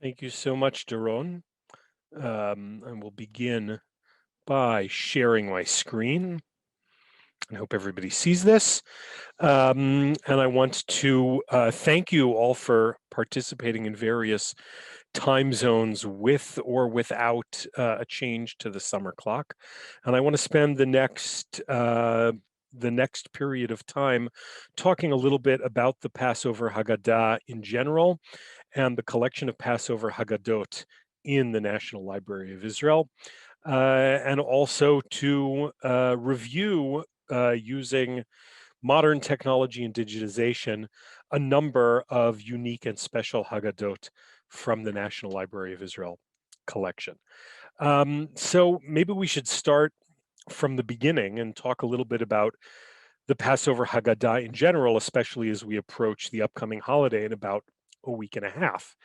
Thank you so much, Daron. I will begin by sharing my screen. I hope everybody sees this. And I want to thank you all for participating in various time zones with or without a change to the summer clock. And I want to spend the next period of time talking a little bit about the Passover Haggadah in general and the collection of Passover Haggadot in the National Library of Israel, and also to review using modern technology and digitization a number of unique and special Haggadot from the National Library of Israel collection. So maybe we should start from the beginning and talk a little bit about the Passover Haggadah in general, especially as we approach the upcoming holiday in about a week and a half.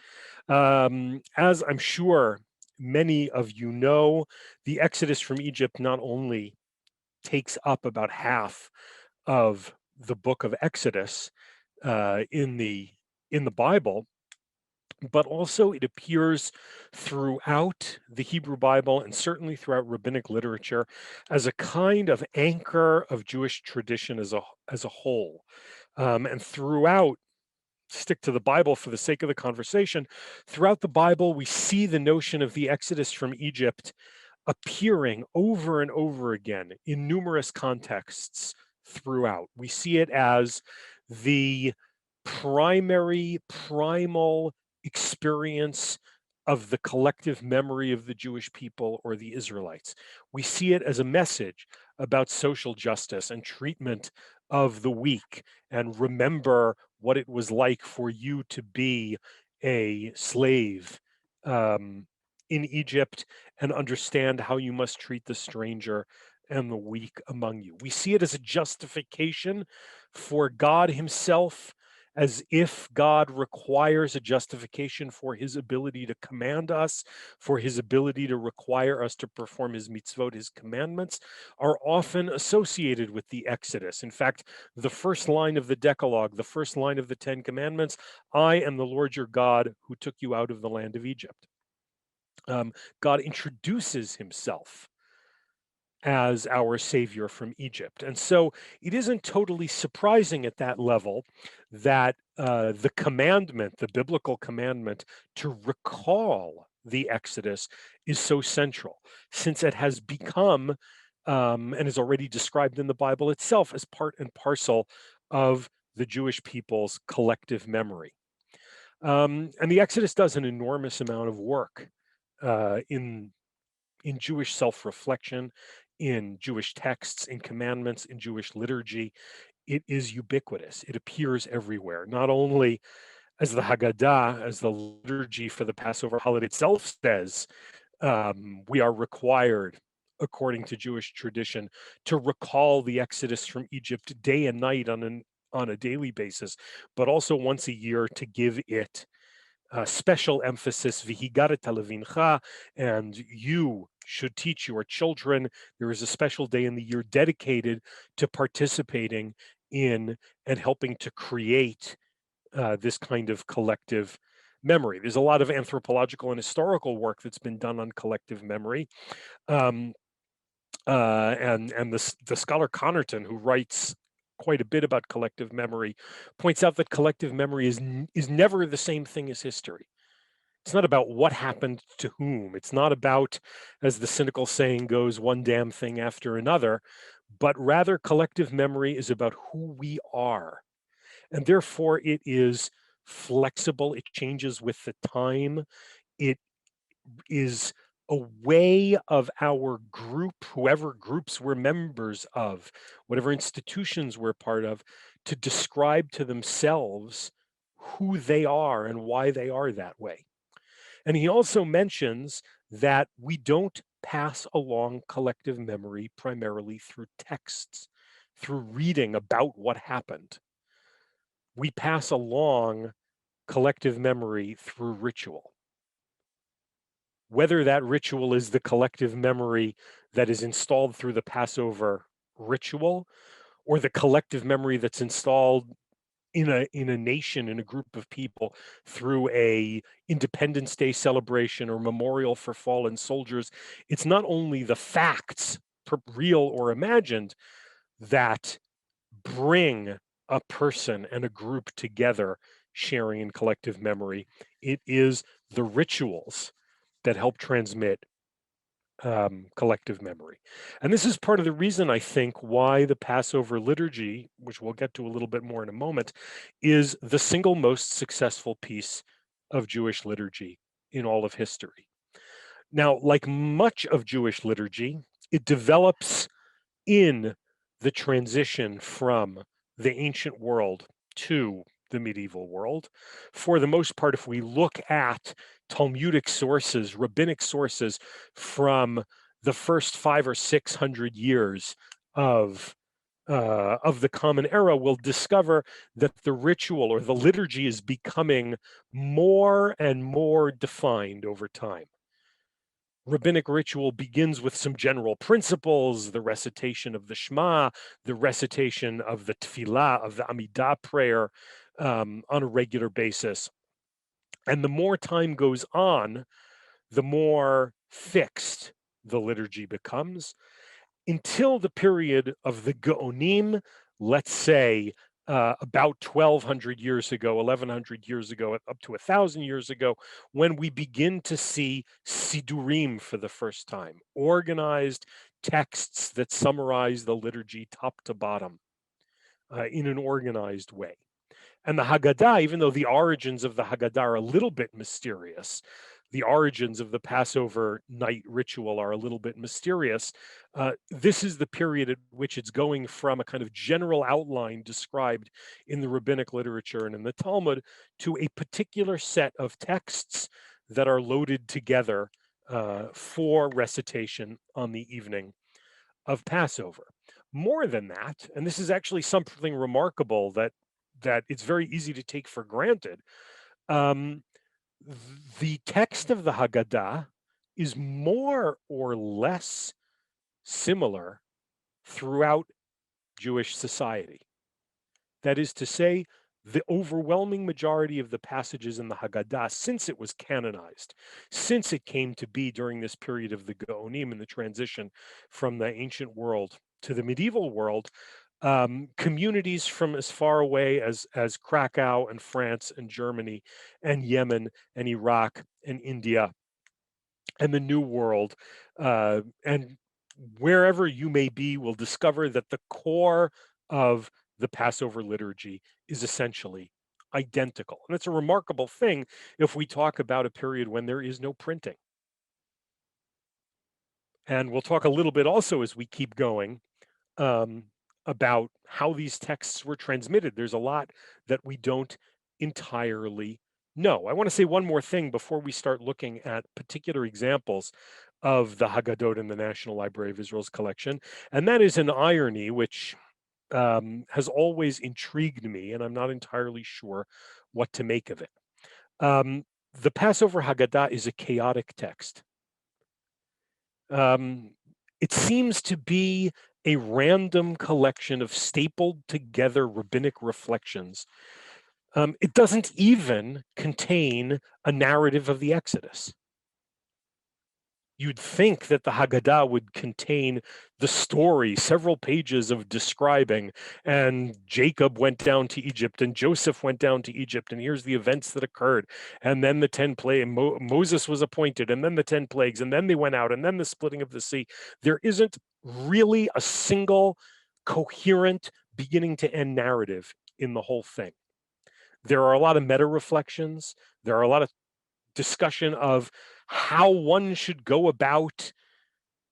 As I'm sure many of you know, the Exodus from Egypt not only takes up about half of the book of Exodus in the Bible, but also it appears throughout the Hebrew Bible and certainly throughout rabbinic literature as a kind of anchor of Jewish tradition as a whole. And throughout, stick to the Bible for the sake of the conversation, throughout the Bible, we see the notion of the Exodus from Egypt appearing over and over again in numerous contexts throughout. We see it as the primal experience of the collective memory of the Jewish people or the Israelites. We see it as a message about social justice and treatment of the weak, and remember what it was like for you to be a slave in Egypt, and understand how you must treat the stranger and the weak among you. We see it as a justification for God Himself, as if God requires a justification for His ability to command us, for His ability to require us to perform His mitzvot, His commandments, are often associated with the Exodus. In fact, the first line of the Decalogue, the first line of the Ten Commandments, I am the Lord your God who took you out of the land of Egypt. God introduces Himself as our savior from Egypt. And so it isn't totally surprising at that level that the commandment, the biblical commandment to recall the Exodus is so central, since it has become and is already described in the Bible itself as part and parcel of the Jewish people's collective memory. And the Exodus does an enormous amount of work in Jewish self-reflection, in Jewish texts, in commandments, in Jewish liturgy. It is ubiquitous. It appears everywhere, not only as the Haggadah, as the liturgy for the Passover holiday itself says, we are required, according to Jewish tradition, to recall the Exodus from Egypt day and night on a daily basis, but also once a year to give it special emphasis, V'higaret levincha, and you should teach your children. There is a special day in the year dedicated to participating in and helping to create this kind of collective memory. There's a lot of anthropological and historical work that's been done on collective memory. Um, and the scholar Connerton, who writes quite a bit about collective memory, points out that collective memory is never the same thing as history. It's not about what happened to whom. It's not about, as the cynical saying goes, one damn thing after another, but rather collective memory is about who we are. And therefore it is flexible. It changes with the time. It is a way of our group, whoever groups we're members of, whatever institutions we're part of, to describe to themselves who they are and why they are that way. And he also mentions that we don't pass along collective memory primarily through texts, through reading about what happened. We pass along collective memory through ritual. Whether that ritual is the collective memory that is installed through the Passover ritual, or the collective memory that's installed in a nation, in a group of people, through a Independence Day celebration or memorial for fallen soldiers. It's not only the facts, real or imagined, that bring a person and a group together, sharing in collective memory. It is the rituals that help transmit collective memory. And this is part of the reason, I think, why the Passover liturgy, which we'll get to a little bit more in a moment, is the single most successful piece of Jewish liturgy in all of history. Now, like much of Jewish liturgy, it develops in the transition from the ancient world to the medieval world. For the most part, if we look at Talmudic sources, rabbinic sources from the first 500 or 600 years of the Common Era, we'll discover that the ritual or the liturgy is becoming more and more defined over time. Rabbinic ritual begins with some general principles, the recitation of the Shema, the recitation of the Tefillah, of the Amidah prayer on a regular basis. And the more time goes on, the more fixed the liturgy becomes, until the period of the Gaonim, let's say about 1,200 years ago, 1,100 years ago, up to 1,000 years ago, when we begin to see Sidurim for the first time, organized texts that summarize the liturgy top to bottom in an organized way. And the Haggadah, even though the origins of the Haggadah are a little bit mysterious, the origins of the Passover night ritual are a little bit mysterious. This is the period at which it's going from a kind of general outline described in the rabbinic literature and in the Talmud to a particular set of texts that are loaded together for recitation on the evening of Passover. More than that, and this is actually something remarkable that it's very easy to take for granted. Um, the text of the Haggadah is more or less similar throughout Jewish society. That is to say, the overwhelming majority of the passages in the Haggadah, since it was canonized, since it came to be during this period of the Gaonim and the transition from the ancient world to the medieval world, communities from as far away as Krakow and France and Germany and Yemen and Iraq and India and the New World and wherever you may be will discover that the core of the Passover liturgy is essentially identical. And it's a remarkable thing if we talk about a period when there is no printing. And we'll talk a little bit also as we keep going um, about how these texts were transmitted. There's a lot that we don't entirely know. I want to say one more thing before we start looking at particular examples of the Haggadot in the National Library of Israel's collection, and that is an irony which has always intrigued me, and I'm not entirely sure what to make of it. The Passover Haggadah is a chaotic text. It seems to be a random collection of stapled together rabbinic reflections. It doesn't even contain a narrative of the Exodus. You'd think that the Haggadah would contain the story, several pages of describing, and Jacob went down to Egypt, and Joseph went down to Egypt, and here's the events that occurred, and then the 10 plagues, Moses was appointed, and then the 10 plagues, and then they went out, and then the splitting of the sea. There isn't really a single coherent beginning to end narrative in the whole thing. There are a lot of meta reflections. There are a lot of discussion of how one should go about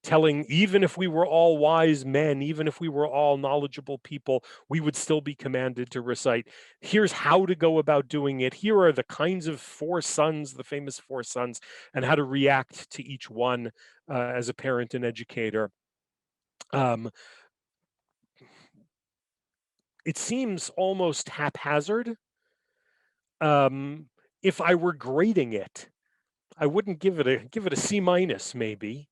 telling, even if we were all wise men, even if we were all knowledgeable people, we would still be commanded to recite, here's how to go about doing it. Here are the kinds of 4 sons, the famous 4 sons, and how to react to each one as a parent and educator. It seems almost haphazard. If I were grading it, I wouldn't give it a C minus maybe.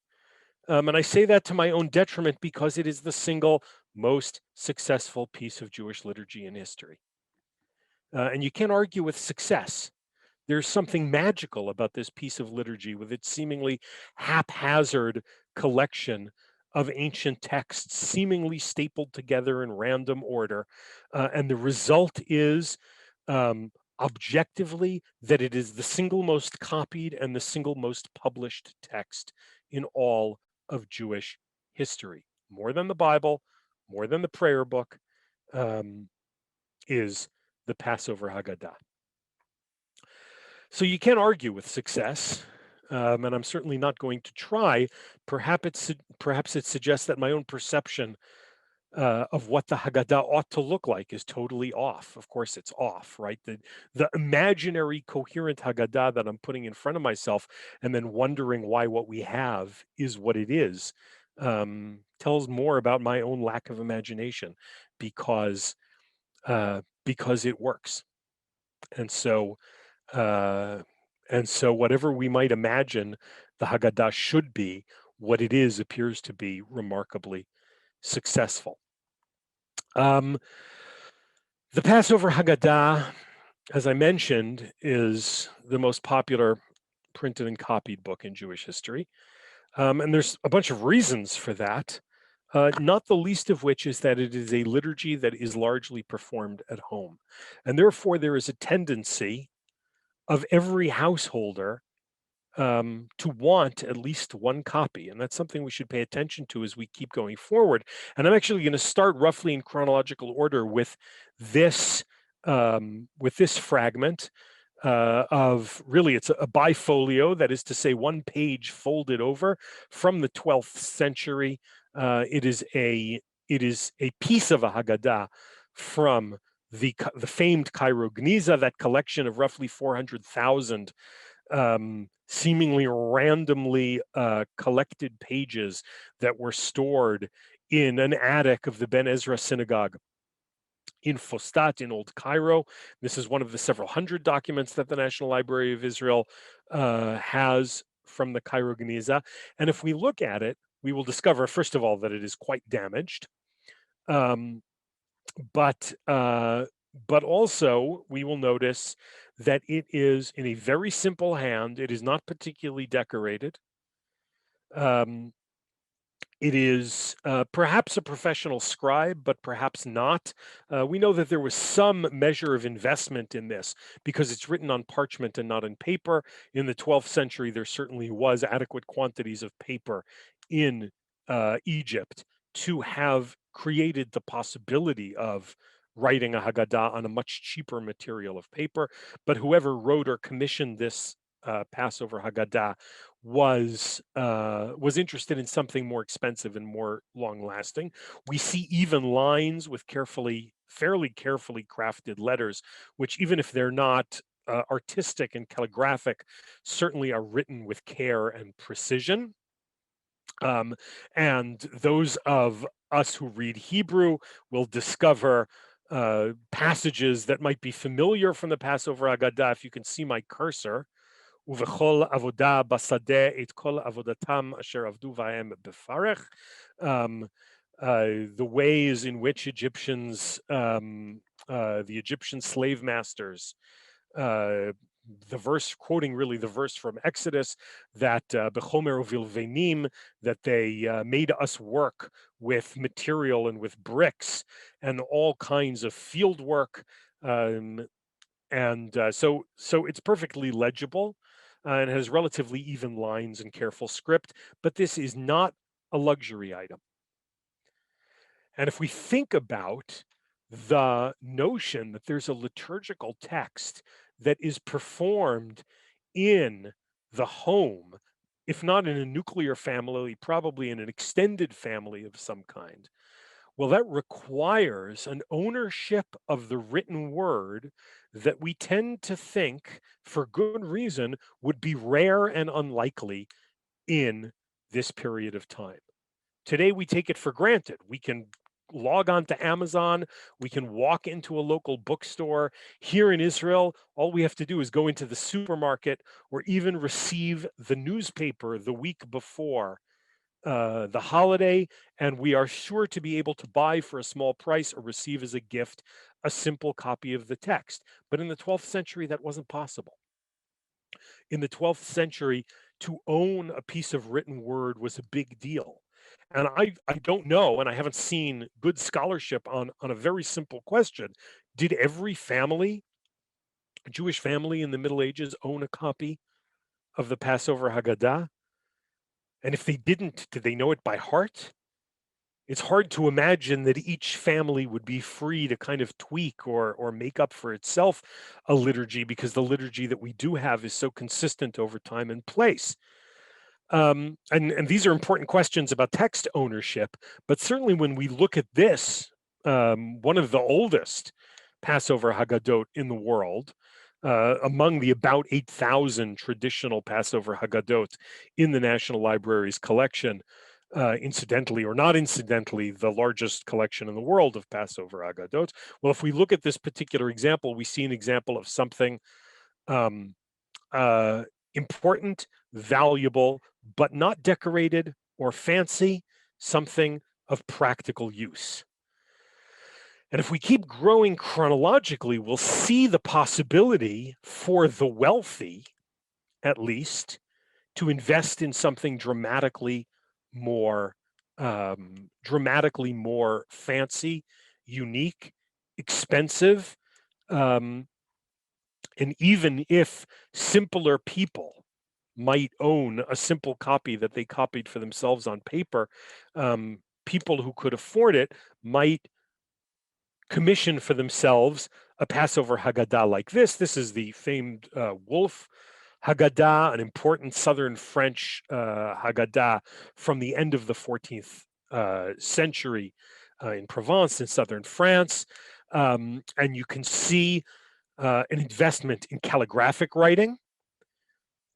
And I say that to my own detriment because it is the single most successful piece of Jewish liturgy in history. and you can't argue with success. There's something magical about this piece of liturgy with its seemingly haphazard collection of ancient texts, seemingly stapled together in random order. And the result is um, objectively that it is the single most copied and the single most published text in all of Jewish history. More than the Bible, more than the prayer book, um, is the Passover Haggadah. So you can't argue with success, and I'm certainly not going to try. Perhaps it suggests that my own perception of what the Haggadah ought to look like is totally off. Of course, it's off, right? The imaginary coherent Haggadah that I'm putting in front of myself, and then wondering why what we have is what it is, tells more about my own lack of imagination, because it works, and so uh, and so, whatever we might imagine the Haggadah should be, what it is appears to be remarkably successful. Um, the Passover Haggadah, as I mentioned, is the most popular printed and copied book in Jewish history. And there's a bunch of reasons for that, not the least of which is that it is a liturgy that is largely performed at home. And therefore, there is a tendency of every householder to want at least one copy. And that's something we should pay attention to as we keep going forward. And I'm actually going to start roughly in chronological order this with this fragment of really it's a bifolio, that is to say, one page folded over from the 12th century. It is a piece of a Haggadah from the famed Cairo Gniza, that collection of roughly 400,000 seemingly randomly collected pages that were stored in an attic of the Ben Ezra synagogue in Fostat in Old Cairo. This is one of the several hundred documents that the National Library of Israel has from the Cairo Geniza. And if we look at it, we will discover, first of all, that it is quite damaged. Um, but but also we will notice that it is in a very simple hand. It is not particularly decorated. Um, it is perhaps a professional scribe, but perhaps not. We know that there was some measure of investment in this because it's written on parchment and not in paper. In the 12th century, there certainly was adequate quantities of paper in Egypt to have created the possibility of writing a Haggadah on a much cheaper material of paper. But whoever wrote or commissioned this Passover Haggadah was interested in something more expensive and more long lasting. We see even lines with fairly carefully crafted letters, which even if they're not artistic and calligraphic, certainly are written with care and precision. Um, and those of us who read Hebrew will discover passages that might be familiar from the Passover Haggadah. If you can see my cursor, ובכל עבודה בשדה את כל עבודתם אשר עבדו בהם בפרך. The ways in which the Egyptian slave masters, the verse quoting really the verse from Exodus, that bechomer uvilvenim, that they made us work with material and with bricks and all kinds of field work. So it's perfectly legible and has relatively even lines and careful script, but this is not a luxury item. And if we think about the notion that there's a liturgical text that is performed in the home, if not in a nuclear family, probably in an extended family of some kind, well, that requires an ownership of the written word that we tend to think, for good reason, would be rare and unlikely in this period of time. Today, we take it for granted. We can log on to Amazon, we can walk into a local bookstore. Here in Israel, all we have to do is go into the supermarket or even receive the newspaper the week before the holiday, and we are sure to be able to buy for a small price or receive as a gift a simple copy of the text. But in the 12th century, that wasn't possible. In the 12th century, to own a piece of written word was a big deal. And I don't know, and I haven't seen good scholarship on a very simple question. Did every family, Jewish family in the Middle Ages, own a copy of the Passover Haggadah? And if they didn't, did they know it by heart? It's hard to imagine that each family would be free to kind of tweak or make up for itself a liturgy, because the liturgy that we do have is so consistent over time and place. And these are important questions about text ownership, but certainly when we look at this, one of the oldest Passover Haggadot in the world, among the about 8,000 traditional Passover Haggadot in the National Library's collection, incidentally or not incidentally, the largest collection in the world of Passover Haggadot. Well, if we look at this particular example, we see an example of something um, uh, important, valuable, but not decorated or fancy, something of practical use. And if we keep growing chronologically, we'll see the possibility for the wealthy, at least, to invest in something dramatically more fancy, unique, expensive, um, and even if simpler people might own a simple copy that they copied for themselves on paper, people who could afford it might commission for themselves a Passover Haggadah like this. This is the famed Wolf Haggadah, an important southern French Haggadah from the end of the 14th century in Provence in southern France. And you can see an investment in calligraphic writing,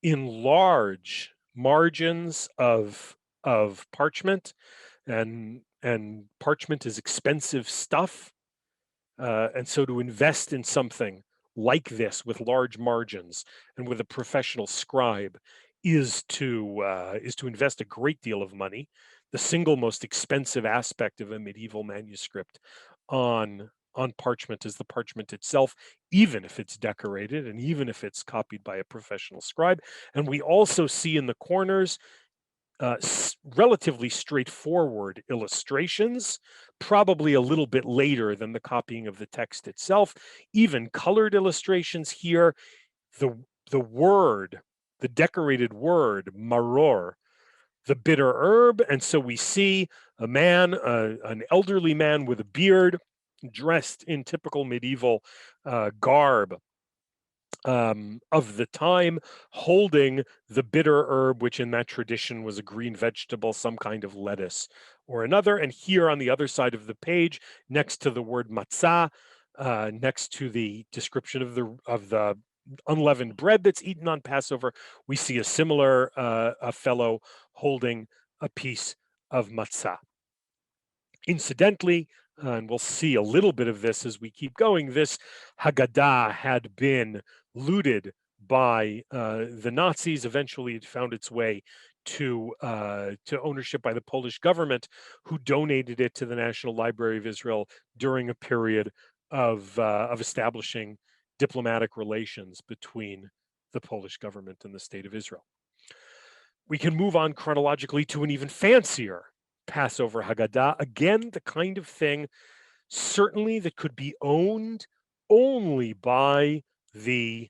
in large margins of parchment, and parchment is expensive stuff, and so to invest in something like this with large margins and with a professional scribe is to invest a great deal of money. The single most expensive aspect of a medieval manuscript on parchment is the parchment itself, even if it's decorated and even if it's copied by a professional scribe. And we also see in the corners relatively straightforward illustrations, probably a little bit later than the copying of the text itself. Even colored illustrations here. The the word, the decorated word, maror, the bitter herb, and so we see a man, an elderly man with a beard, dressed in typical medieval garb of the time, holding the bitter herb, which in that tradition was a green vegetable, some kind of lettuce or another. And here on the other side of the page, next to the word matzah, next to the description of the unleavened bread that's eaten on Passover, we see a similar a fellow holding a piece of matzah. Incidentally, and we'll see a little bit of this as we keep going, this Haggadah had been looted by the Nazis. Eventually, it found its way to ownership by the Polish government, who donated it to the National Library of Israel during a period of establishing diplomatic relations between the Polish government and the state of Israel. We can move on chronologically to an even fancier Passover Haggadah. Again, the kind of thing certainly that could be owned only by the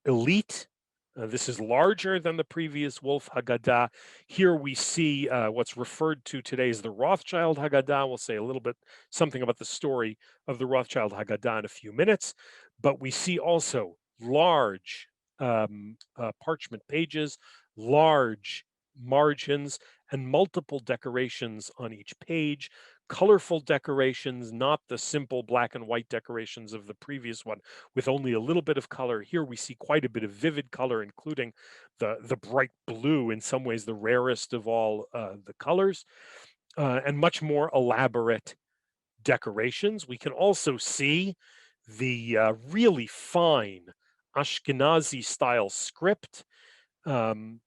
elite. This is larger than the previous Wolf Haggadah. Here we see what's referred to today as the Rothschild Haggadah. We'll say a little bit something about the story of the Rothschild Haggadah in a few minutes. But we see also large parchment pages, large margins, and multiple decorations on each page. Colorful decorations, not the simple black and white decorations of the previous one with only a little bit of color. Here we see quite a bit of vivid color, including the bright blue, in some ways the rarest of all the colors, and much more elaborate decorations. We can also see the really fine Ashkenazi style script, um,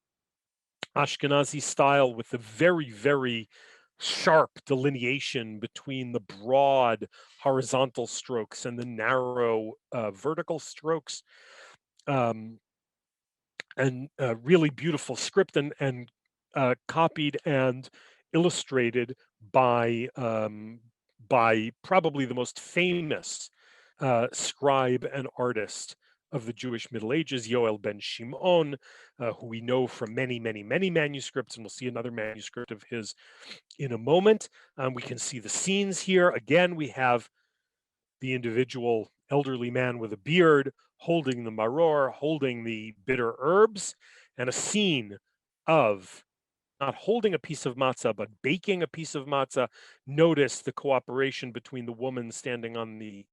Ashkenazi style with the very, very sharp delineation between the broad horizontal strokes and the narrow vertical strokes. Um, and really beautiful script and copied and illustrated by probably the most famous scribe and artist of the Jewish Middle Ages, Yoel ben Shimon, who we know from many, many, many manuscripts, and we'll see another manuscript of his in a moment. We can see the scenes here. Again, we have the individual elderly man with a beard holding the maror, holding the bitter herbs, and a scene of not holding a piece of matzah, but baking a piece of matzah. Notice the cooperation between the woman standing on the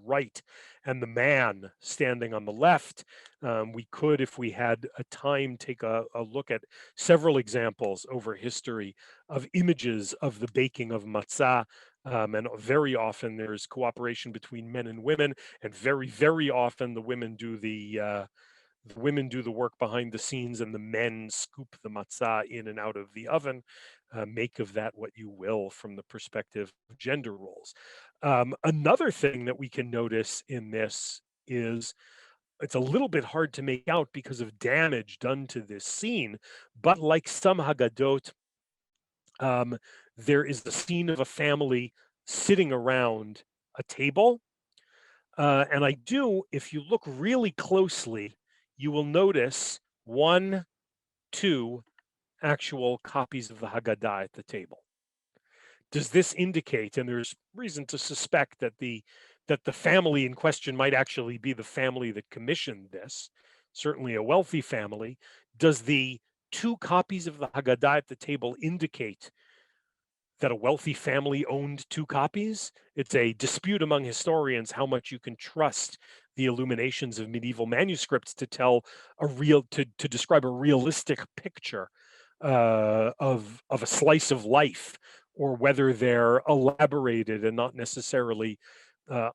right and the man standing on the left. We could, if we had a time, take a look at several examples over history of images of the baking of matzah. And very often there's cooperation between men and women, and very, very often the women do the work behind the scenes, and the men scoop the matzah in and out of the oven. Make of that what you will from the perspective of gender roles. Another thing that we can notice in this is it's a little bit hard to make out because of damage done to this scene, but like some Haggadot, um, there is the scene of a family sitting around a table. And I do, if you look really closely, you will notice one, two actual copies of the Haggadah at the table. Does this indicate, and there's reason to suspect that the family in question might actually be the family that commissioned this, certainly a wealthy family. Does the two copies of the Haggadah at the table indicate that a wealthy family owned two copies? It's a dispute among historians how much you can trust the illuminations of medieval manuscripts to tell to describe a realistic picture of a slice of life, or whether they're elaborated and not necessarily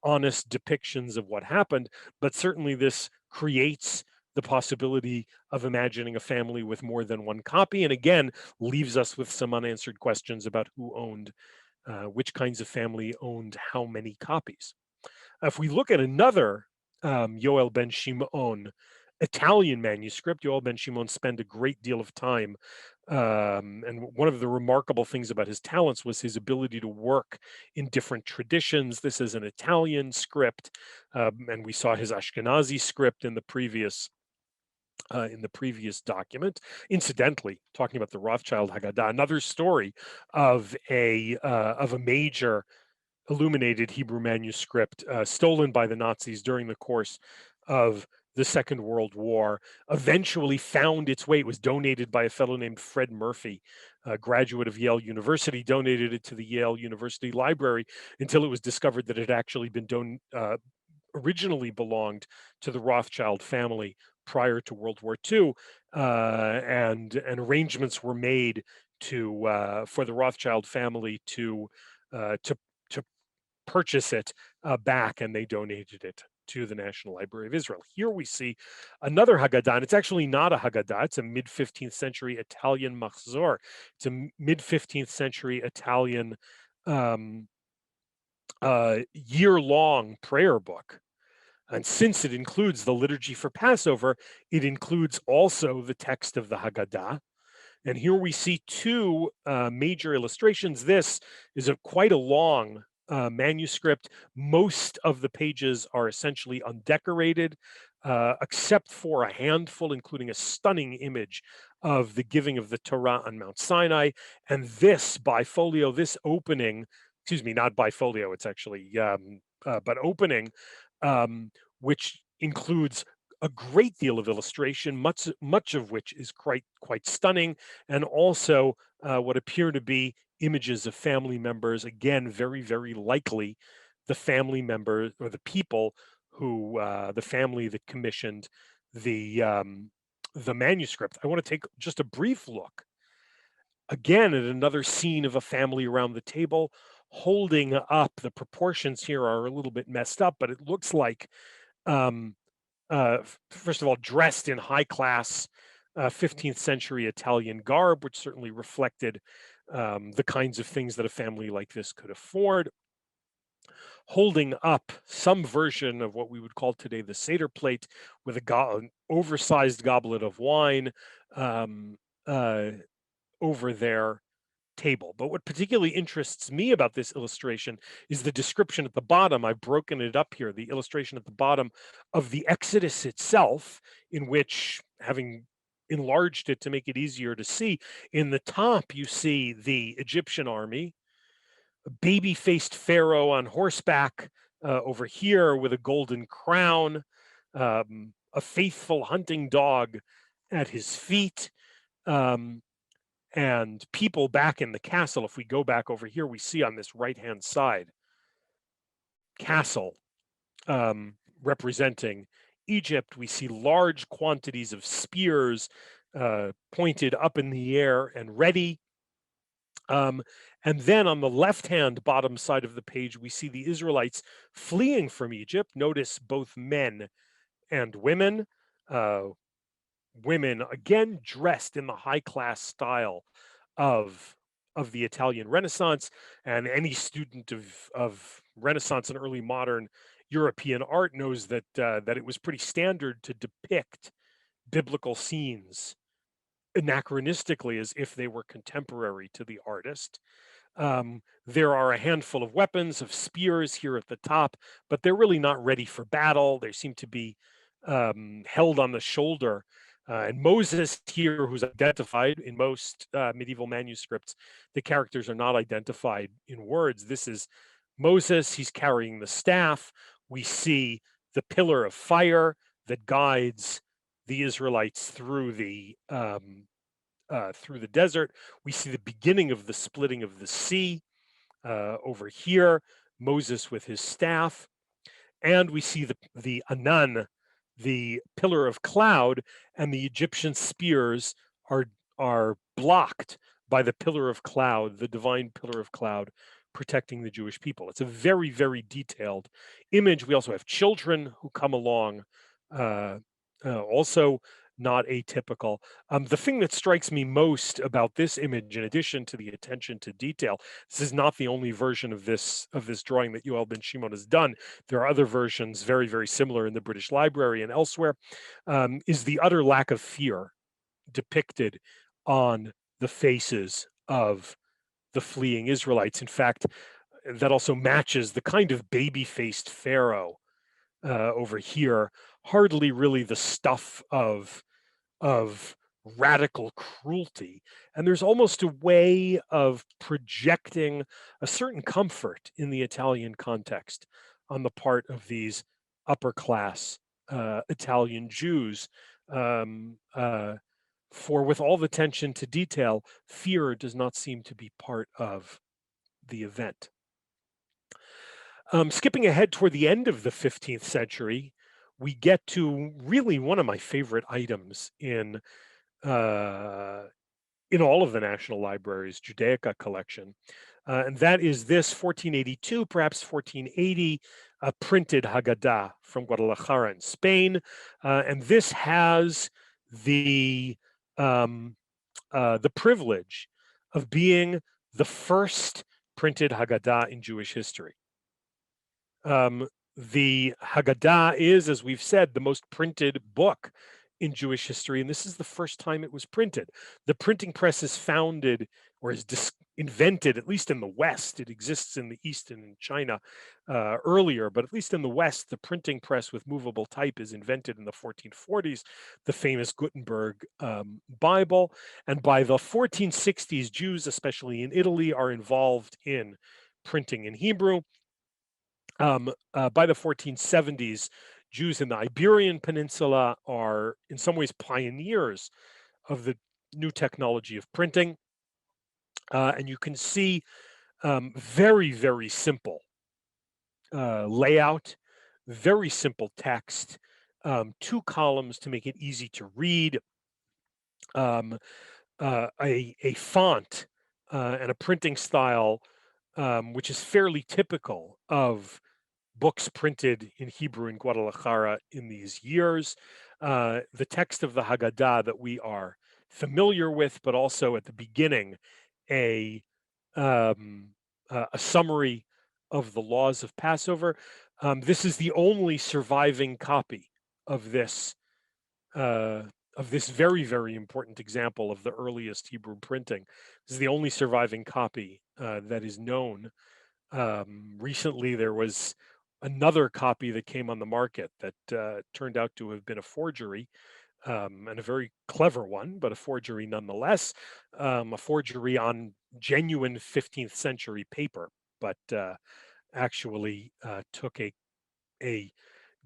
honest depictions of what happened. But certainly this creates the possibility of imagining a family with more than one copy, and again leaves us with some unanswered questions about who owned which kinds of family owned how many copies. If we look at another Yoel ben Shimon Italian manuscript, Yoel ben Shimon spent a great deal of time, and one of the remarkable things about his talents was his ability to work in different traditions. This is an Italian script, and we saw his Ashkenazi script in the previous document. Incidentally, talking about the Rothschild Haggadah, another story of a major illuminated Hebrew manuscript stolen by the Nazis during the course of the Second World War, eventually found its way. It was donated by a fellow named Fred Murphy, a graduate of Yale University, donated it to the Yale University Library until it was discovered that it had actually been originally belonged to the Rothschild family prior to World War II, and arrangements were made for the Rothschild family to purchase it back, and they donated it to the National Library of Israel. Here we see another Haggadah, and it's actually not a Haggadah, it's a mid 15th century Italian Machzor. It's a mid 15th century Italian um, year-long prayer book. And since it includes the liturgy for Passover, it includes also the text of the Haggadah. And here we see two major illustrations. This is quite a long manuscript. Most of the pages are essentially undecorated, except for a handful, including a stunning image of the giving of the Torah on Mount Sinai. And this bifolio, this opening, excuse me, not bifolio, it's actually, but opening, which includes a great deal of illustration, much of which is quite stunning, and also what appear to be images of family members. Again, very, very likely the family members or the people who the family that commissioned the manuscript. I want to take just a brief look again at another scene of a family around the table holding up. The proportions here are a little bit messed up, but it looks like um, first of all, dressed in high class 15th century Italian garb, which certainly reflected the kinds of things that a family like this could afford, holding up some version of what we would call today the Seder plate with an oversized goblet of wine um, uh, over their table. But what particularly interests me about this illustration is the description at the bottom. I've broken it up here, the illustration at the bottom of the Exodus itself, in which, having enlarged it to make it easier to see, in the top you see the Egyptian army, a baby-faced pharaoh on horseback over here with a golden crown, a faithful hunting dog at his feet, um, and people back in the castle. If we go back over here, we see on this right-hand side, castle um, representing Egypt. We see large quantities of spears pointed up in the air and ready. Um, and then on the left-hand bottom side of the page, we see the Israelites fleeing from Egypt. Notice both men and women. Uh, Women again dressed in the high-class style of the Italian Renaissance, and any student of Renaissance and early modern European art knows that that it was pretty standard to depict biblical scenes anachronistically as if they were contemporary to the artist. There are a handful of weapons, of spears here at the top, but they're really not ready for battle. They seem to be held on the shoulder. And Moses here, who's identified in most medieval manuscripts, the characters are not identified in words. This is Moses. He's carrying the staff. We see the pillar of fire that guides the Israelites through the desert. We see the beginning of the splitting of the sea over here, Moses with his staff, and we see the Anan, the pillar of cloud, and the Egyptian spears are blocked by the pillar of cloud, the divine pillar of cloud protecting the Jewish people. It's a very, very detailed image. We also have children who come along, also not atypical. The thing that strikes me most about this image, in addition to the attention to detail, this is not the only version of this drawing that Yoel Ben Shimon has done. There are other versions very, very similar in the British Library and elsewhere, is the utter lack of fear depicted on the faces of the fleeing Israelites. In fact, that also matches the kind of baby-faced Pharaoh over here, hardly really the stuff of radical cruelty. And there's almost a way of projecting a certain comfort in the Italian context on the part of these upper class Italian Jews. Um, uh, for with all the attention to detail, fear does not seem to be part of the event. Skipping ahead toward the end of the 15th century, we get to really one of my favorite items uh, in all of the National Library's Judaica collection, and that is this 1482, perhaps 1480, printed Haggadah from Guadalajara in Spain, and this has the the privilege of being the first printed Haggadah in Jewish history. The Haggadah is, as we've said, the most printed book in Jewish history, and this is the first time it was printed. The printing press is founded or is invented, at least in the West. It exists in the East and in China earlier, but at least in the West, the printing press with movable type is invented in the 1440s, the famous Gutenberg Bible. And by the 1460s, Jews, especially in Italy, are involved in printing in Hebrew. By the 1470s, Jews in the Iberian Peninsula are in some ways pioneers of the new technology of printing. And you can see very, very simple layout, very simple text, two columns to make it easy to read, a font and a printing style which is fairly typical of books printed in Hebrew in Guadalajara in these years. The text of the Haggadah that we are familiar with, but also at the beginning, a um, a summary of the laws of Passover. This is the only surviving copy of this uh, very, very important example of the earliest Hebrew printing. This is the only surviving copy that is known. Recently, there was another copy that came on the market that turned out to have been a forgery, and a very clever one, but a forgery nonetheless, a forgery on genuine 15th century paper, but actually took a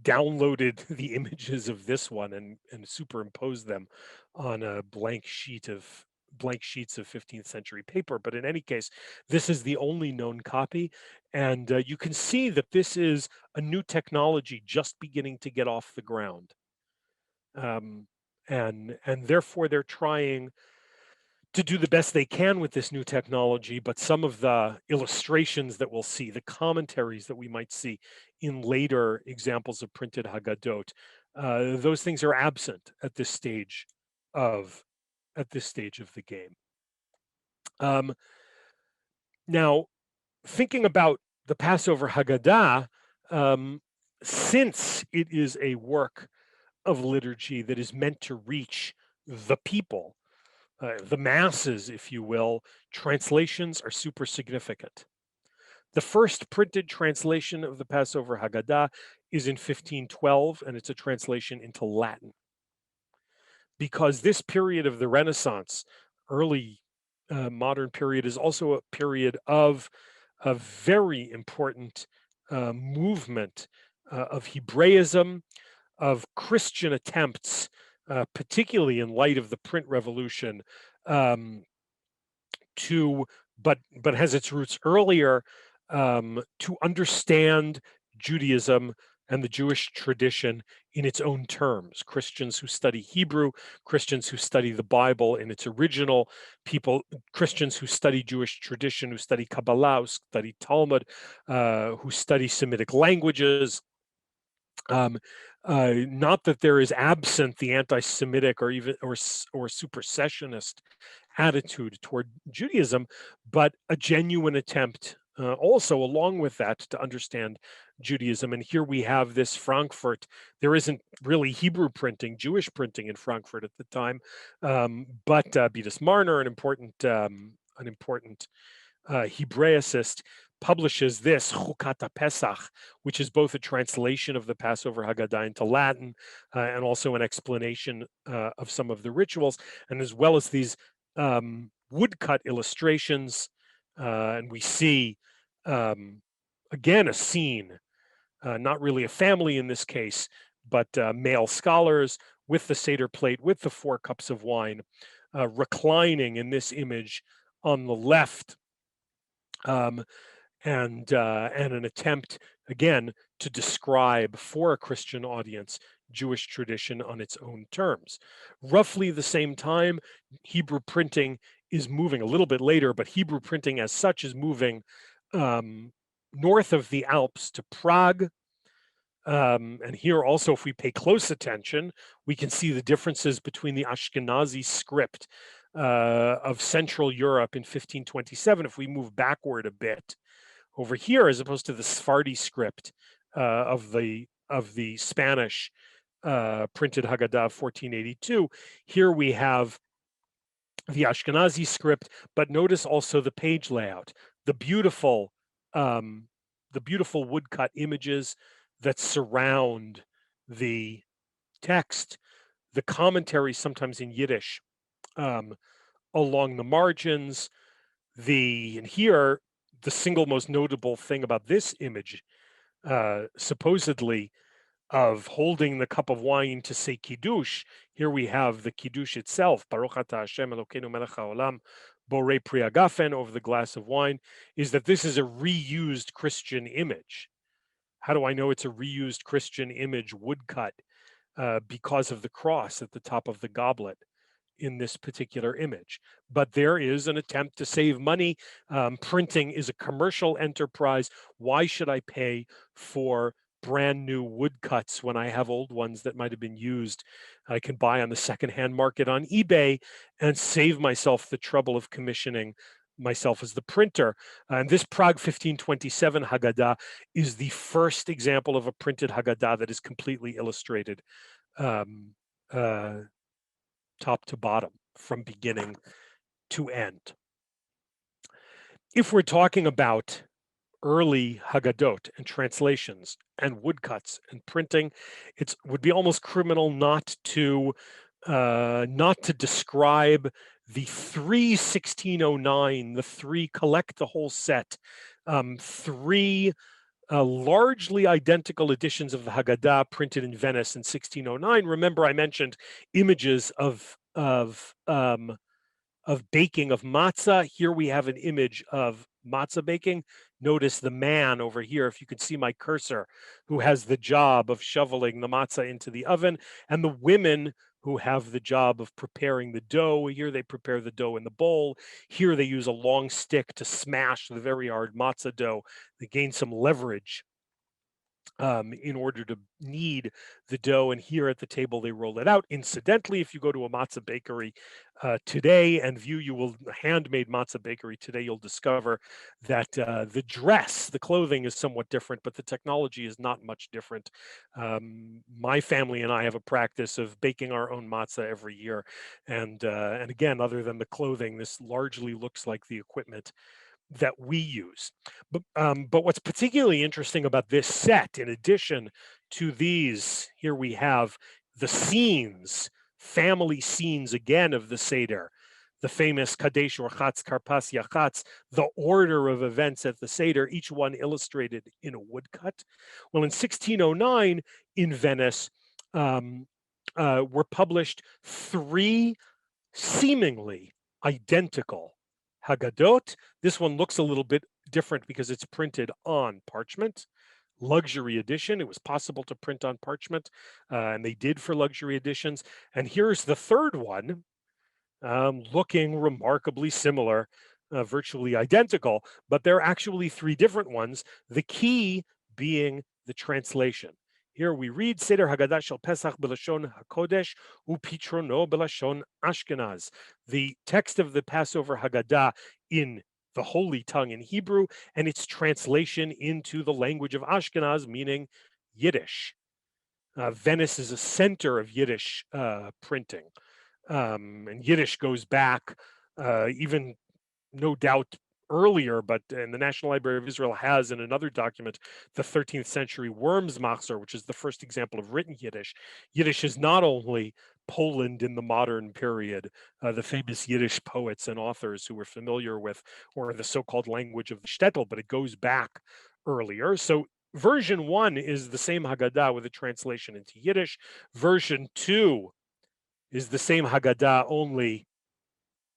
downloaded the images of this one and superimposed them on a blank sheets of 15th century paper. But in any case, this is the only known copy, and you can see that this is a new technology just beginning to get off the ground, um, and therefore they're trying to do the best they can with this new technology, but some of the illustrations that we'll see, the commentaries that we might see in later examples of printed Haggadot, those things are absent of at this stage of the game. Um, Now, thinking about the Passover Haggadah, um, since it is a work of liturgy that is meant to reach the people, the masses, if you will, translations are super significant. The first printed translation of the Passover Haggadah is in 1512, and it's a translation into Latin. Because this period of the Renaissance, early modern period, is also a period of a very important movement of Hebraism, of Christian attempts, particularly in light of the print revolution, um, to but has its roots earlier, to understand Judaism and the Jewish tradition in its own terms. Christians who study Hebrew, Christians who study the Bible in its original, people, Christians who study Jewish tradition, who study Kabbalah, who study Talmud, who study Semitic languages. Um, Not that there is absent the anti-Semitic or even or supersessionist attitude toward Judaism, but a genuine attempt also along with that to understand Judaism. And here we have this Frankfurt. There isn't really Hebrew printing, Jewish printing in Frankfurt at the time, but Beatus Marner, an important Hebraicist, publishes this Chukat Pesach, which is both a translation of the Passover Haggadah into Latin and also an explanation of some of the rituals, and as well as these woodcut illustrations. And we see again a scene, not really a family in this case, but male scholars with the Seder plate, with the 4 cups of wine, reclining in this image on the left, um, and an attempt again to describe for a Christian audience Jewish tradition on its own terms. Roughly the same time, Hebrew printing is moving a little bit later, but Hebrew printing as such is moving um, north of the Alps to Prague. And here also, if we pay close attention, we can see the differences between the Ashkenazi script of Central Europe in 1527. If we move backward a bit, over here, as opposed to the Sephardi script of the Spanish printed Haggadah of 1482. Here we have the Ashkenazi script, but notice also the page layout, the beautiful um, woodcut images that surround the text, the commentary sometimes in Yiddish um, along the margins, and here the single most notable thing about this image, supposedly of holding the cup of wine to say Kiddush. Here we have the Kiddush itself, Baruch Ata Hashem Elokeinu Melech HaOlam, Borei Pri Hagafen, over the glass of wine, is that this is a reused Christian image. How do I know it's a reused Christian image, woodcut? Because of the cross at the top of the goblet in this particular image. But there is an attempt to save money. Printing is a commercial enterprise. Why should I pay for brand new woodcuts when I have old ones that might have been used? I can buy on the secondhand market on eBay and save myself the trouble of commissioning myself as the printer. And this Prague 1527 Haggadah is the first example of a printed Haggadah that is completely illustrated, um, uh, top to bottom, from beginning to end. If we're talking about early Haggadot and translations and woodcuts and printing, it would be almost criminal not to describe the three 1609, the three collect the whole set, three largely identical editions of the Haggadah printed in Venice in 1609. Remember, I mentioned images of baking of matzah. Here we have an image of matzah baking. Notice the man over here, if you could see my cursor, who has the job of shoveling the matzah into the oven, and the women who have the job of preparing the dough. Here they prepare the dough in the bowl. Here they use a long stick to smash the very hard matzah dough. They gain some leverage in order to knead the dough, and here at the table they roll it out. Incidentally, if you go to a matzah bakery today and view handmade matzah bakery today, you'll discover that the dress, the clothing is somewhat different, but the technology is not much different. My family and I have a practice of baking our own matzah every year, and again, other than the clothing, this largely looks like the equipment that we use. But what's particularly interesting about this set, in addition to these, here we have the scenes, family scenes again of the Seder, the famous Kadesh Orchatz Karpas Yachatz, the order of events at the Seder, each one illustrated in a woodcut. Well, in 1609 in Venice, were published three seemingly identical Haggadot. This one looks a little bit different because it's printed on parchment. Luxury edition. It was possible to print on parchment, and they did for luxury editions. And here's the third one, looking remarkably similar, virtually identical, but there are actually three different ones, the key being the translation. Here we read Seder Haggadah shel Pesach b'lashon HaKodesh uPitrono b'lashon Ashkenaz. The text of the Passover Haggadah in the Holy Tongue in Hebrew, and its translation into the language of Ashkenaz, meaning Yiddish. Venice is a center of Yiddish printing. And Yiddish goes back even, no doubt, earlier, but and the National Library of Israel has in another document the 13th century Worms Machzor, which is the first example of written Yiddish. Yiddish is not only Poland in the modern period, the famous Yiddish poets and authors who we're familiar with, or the so-called language of the shtetl, but it goes back earlier. So version 1 is the same Haggadah with a translation into Yiddish. Version 2 is the same Haggadah only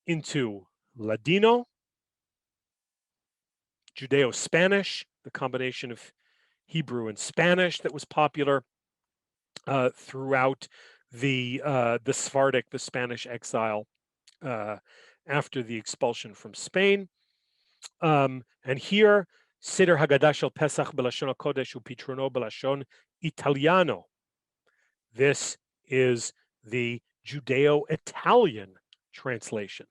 into Ladino, Judeo-Spanish, the combination of Hebrew and Spanish that was popular throughout the Sephardic, the Spanish exile after the expulsion from Spain. And here, Seder Haggadah shel Pesach b'lashon HaKodesh uPitrono b'lashon Italiano. This is the Judeo-Italian translation.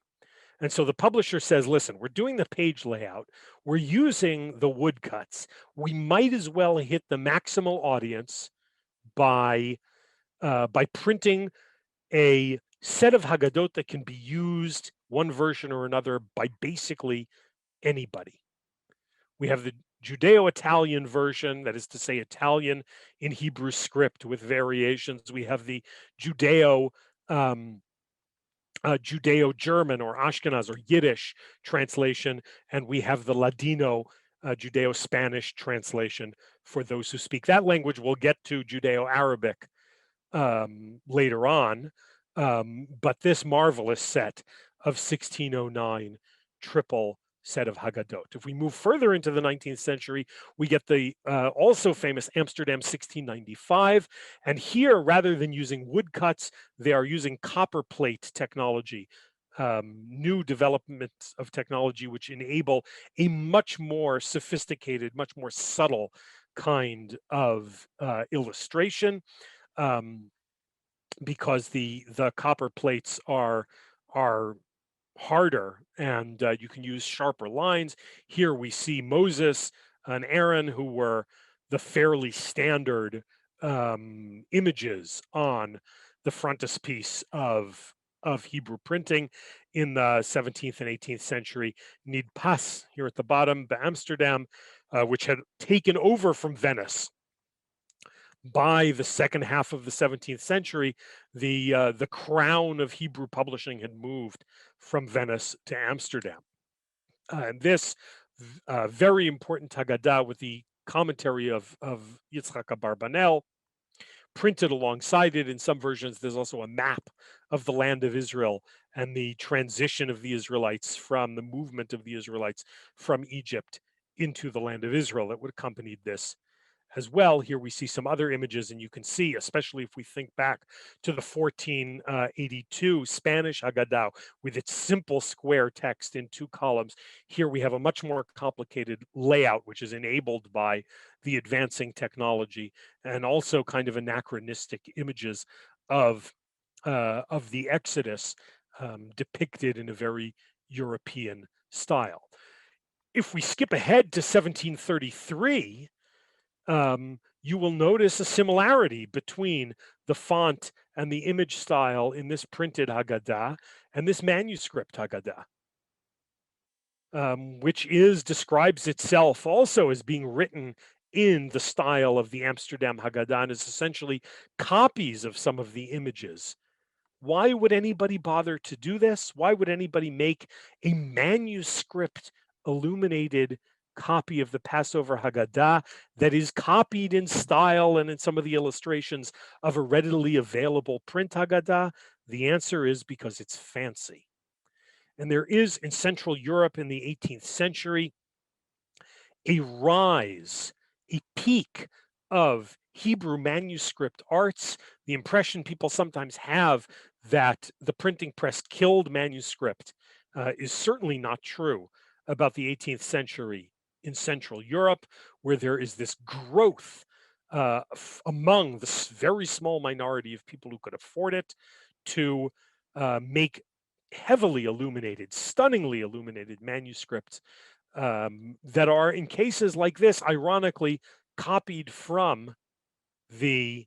And so the publisher says, listen, we're doing the page layout. We're using the woodcuts. We might as well hit the maximal audience by printing a set of Haggadot that can be used, one version or another, by basically anybody. We have the Judeo-Italian version, that is to say Italian in Hebrew script with variations. We have the Judeo-German or Ashkenaz or Yiddish translation, and we have the Ladino Judeo-Spanish translation for those who speak that language. We'll get to Judeo-Arabic later on, but this marvelous set of 1609 triple set of Haggadot. If we move further into the 19th century, we get the also famous Amsterdam 1695. And here, rather than using woodcuts, they are using copper plate technology, new developments of technology which enable a much more sophisticated, much more subtle kind of illustration, um, because the copper plates are harder, and you can use sharper lines. Here we see Moses and Aaron, who were the fairly standard images on the frontispiece of Hebrew printing in the 17th and 18th century. Need Pas here at the bottom, Amsterdam, which had taken over from Venice by the second half of the 17th century. The crown of Hebrew publishing had moved from Venice to Amsterdam. And this very important Haggadah, with the commentary of Yitzchak Abarbanel printed alongside it. In some versions, there's also a map of the land of Israel and the transition of the Israelites, from the movement of the Israelites from Egypt into the land of Israel, that would accompany this as well. Here we see some other images, and you can see, especially if we think back to the 1482 Spanish Haggadah with its simple square text in 2 columns. Here we have a much more complicated layout, which is enabled by the advancing technology, and also kind of anachronistic images of the Exodus, depicted in a very European style. If we skip ahead to 1733, you will notice a similarity between the font and the image style in this printed Haggadah and this manuscript Haggadah, which describes itself also as being written in the style of the Amsterdam Haggadah, and is essentially copies of some of the images. Why would anybody bother to do this? Why would anybody make a manuscript illuminated copy of the Passover Haggadah that is copied in style and in some of the illustrations of a readily available print Haggadah? The answer is because it's fancy. And there is, in Central Europe in the 18th century, a rise, a peak of Hebrew manuscript arts. The impression people sometimes have that the printing press killed manuscript is certainly not true about the 18th century in Central Europe, where there is this growth among the very small minority of people who could afford it to make heavily illuminated, stunningly illuminated manuscripts, that are, in cases like this, ironically copied from the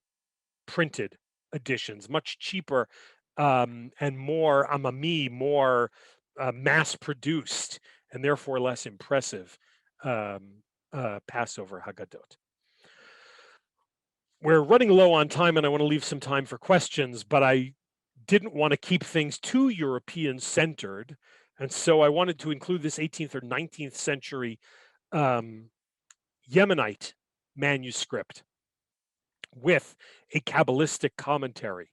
printed editions, much cheaper, and more amami, more mass produced, and therefore less impressive Passover Haggadot. We're running low on time, and I want to leave some time for questions, but I didn't want to keep things too European centered. And so I wanted to include this 18th or 19th century Yemenite manuscript with a Kabbalistic commentary.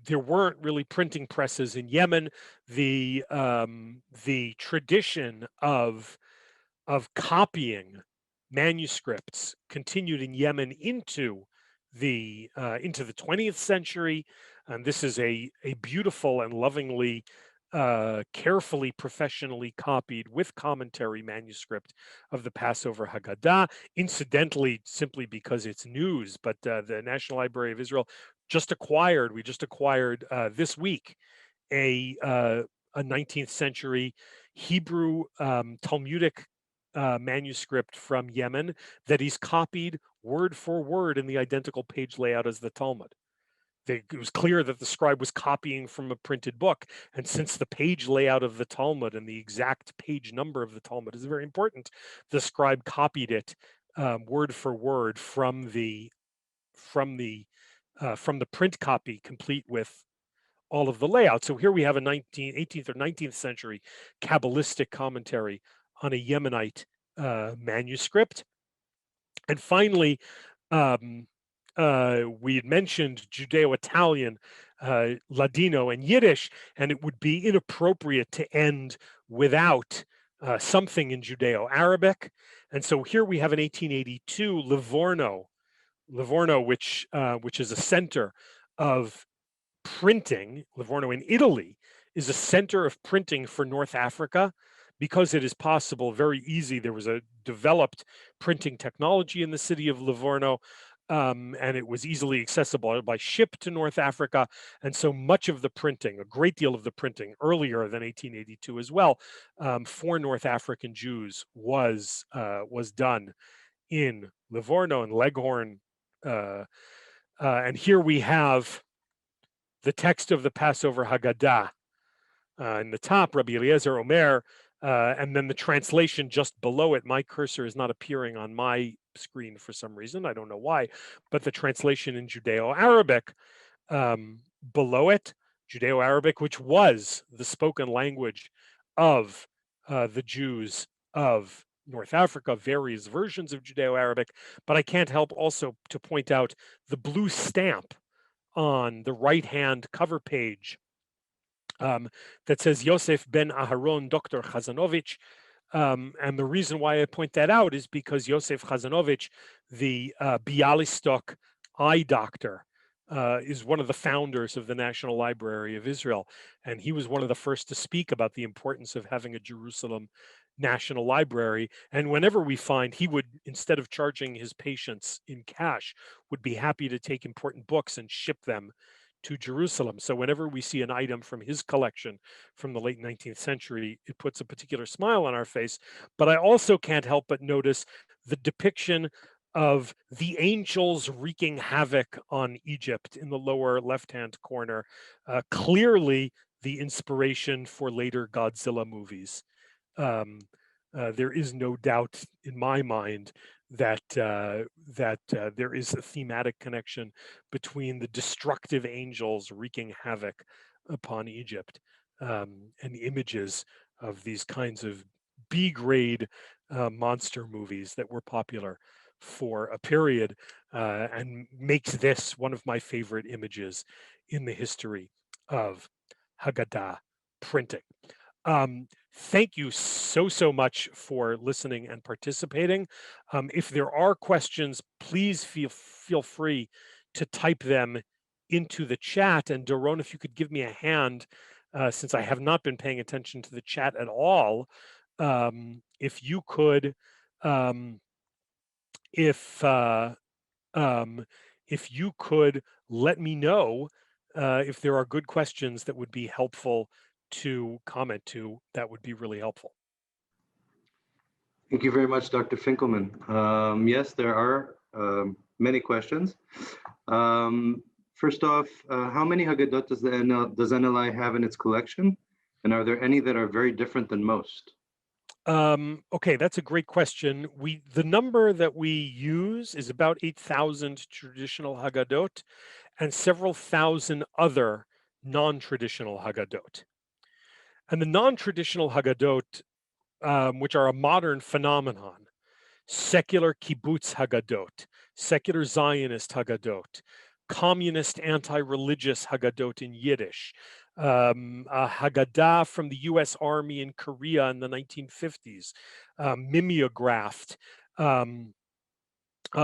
There weren't really printing presses in Yemen. The tradition of copying manuscripts continued in Yemen into the 20th century, and this is a beautiful and lovingly, carefully, professionally copied with commentary manuscript of the Passover Haggadah. Incidentally, simply because it's news, but the National Library of Israel we just acquired this week a 19th century Hebrew Talmudic manuscript from Yemen that is copied word for word in the identical page layout as the Talmud. It was clear that the scribe was copying from a printed book, and since the page layout of the Talmud and the exact page number of the Talmud is very important, the scribe copied it word for word from the print copy, complete with all of the layout. So here we have a 18th or 19th century Kabbalistic commentary on a Yemenite manuscript. And finally, we had mentioned Judeo-Italian, Ladino, and Yiddish, and it would be inappropriate to end without something in Judeo-Arabic. And so here we have in 1882 Livorno, which is a center of printing. Livorno in Italy is a center of printing for North Africa because it is possible, very easy. There was a developed printing technology in the city of Livorno, and it was easily accessible by ship to North Africa. And so much of the printing, a great deal of the printing earlier than 1882 as well, for North African Jews was done in Livorno and Leghorn. And here we have the text of the Passover Haggadah. In the top, Rabbi Eliezer Omer, and then the translation just below it. My cursor is not appearing on my screen for some reason. I don't know why, but the translation in Judeo-Arabic below it, Judeo-Arabic, which was the spoken language of the Jews of North Africa, various versions of Judeo-Arabic. But I can't help also to point out the blue stamp on the right-hand cover page that says Yosef ben Aharon, Dr. Chazanovich. And the reason why I point that out is because Yosef Chazanovich, the Bialystok eye doctor, is one of the founders of the National Library of Israel. And he was one of the first to speak about the importance of having a Jerusalem National Library. And whenever we find, he would, instead of charging his patients in cash, would be happy to take important books and ship them to Jerusalem. So whenever we see an item from his collection from the late 19th century, it puts a particular smile on our face. But I also can't help but notice the depiction of the angels wreaking havoc on Egypt in the lower left-hand corner, clearly the inspiration for later Godzilla movies. There is no doubt in my mind that there is a thematic connection between the destructive angels wreaking havoc upon Egypt and images of these kinds of B-grade monster movies that were popular for a period, and makes this one of my favorite images in the history of Haggadah printing. Thank you so much for listening and participating. If there are questions, please feel free to type them into the chat. And Doron, if you could give me a hand, since I have not been paying attention to the chat at all, if you could, if you could let me know if there are good questions that would be helpful to comment to, that would be really helpful. Thank you very much, Dr. Finkelman. Yes, there are many questions. First off, how many Haggadot does NLI have in its collection? And are there any that are very different than most? Okay, that's a great question. The number that we use is about 8,000 traditional Haggadot and several thousand other non-traditional Haggadot. And the non-traditional Haggadot, which are a modern phenomenon, secular kibbutz Haggadot, secular Zionist Haggadot, communist anti-religious Haggadot in Yiddish, a Haggadah from the US Army in Korea in the 1950s, mimeographed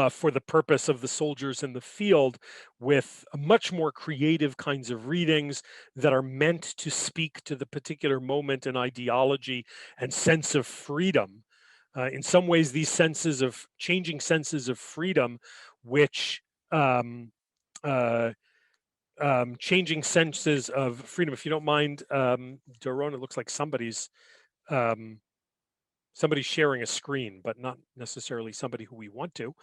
for the purpose of the soldiers in the field, with much more creative kinds of readings that are meant to speak to the particular moment and ideology and sense of freedom. In some ways, these changing senses of freedom, which changing senses of freedom. If you don't mind, Doron, it looks like somebody's sharing a screen, but not necessarily somebody who we want to.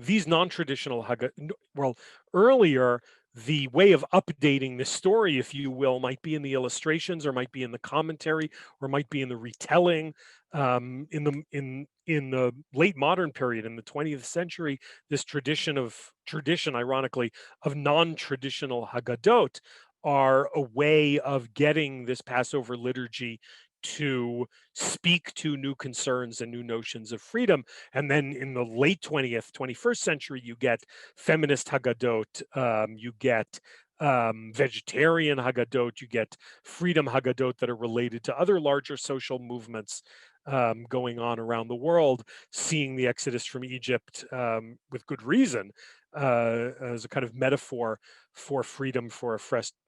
These non-traditional Haggadah, well, earlier, the way of updating the story, if you will, might be in the illustrations, or might be in the commentary, or might be in the retelling. In the late modern period, in the 20th century, this tradition, ironically, of non-traditional Haggadot are a way of getting this Passover liturgy to speak to new concerns and new notions of freedom. And then in the late 20th, 21st century, you get feminist Haggadot, you get vegetarian Haggadot, you get freedom Haggadot that are related to other larger social movements going on around the world, seeing the exodus from Egypt with good reason as a kind of metaphor for freedom for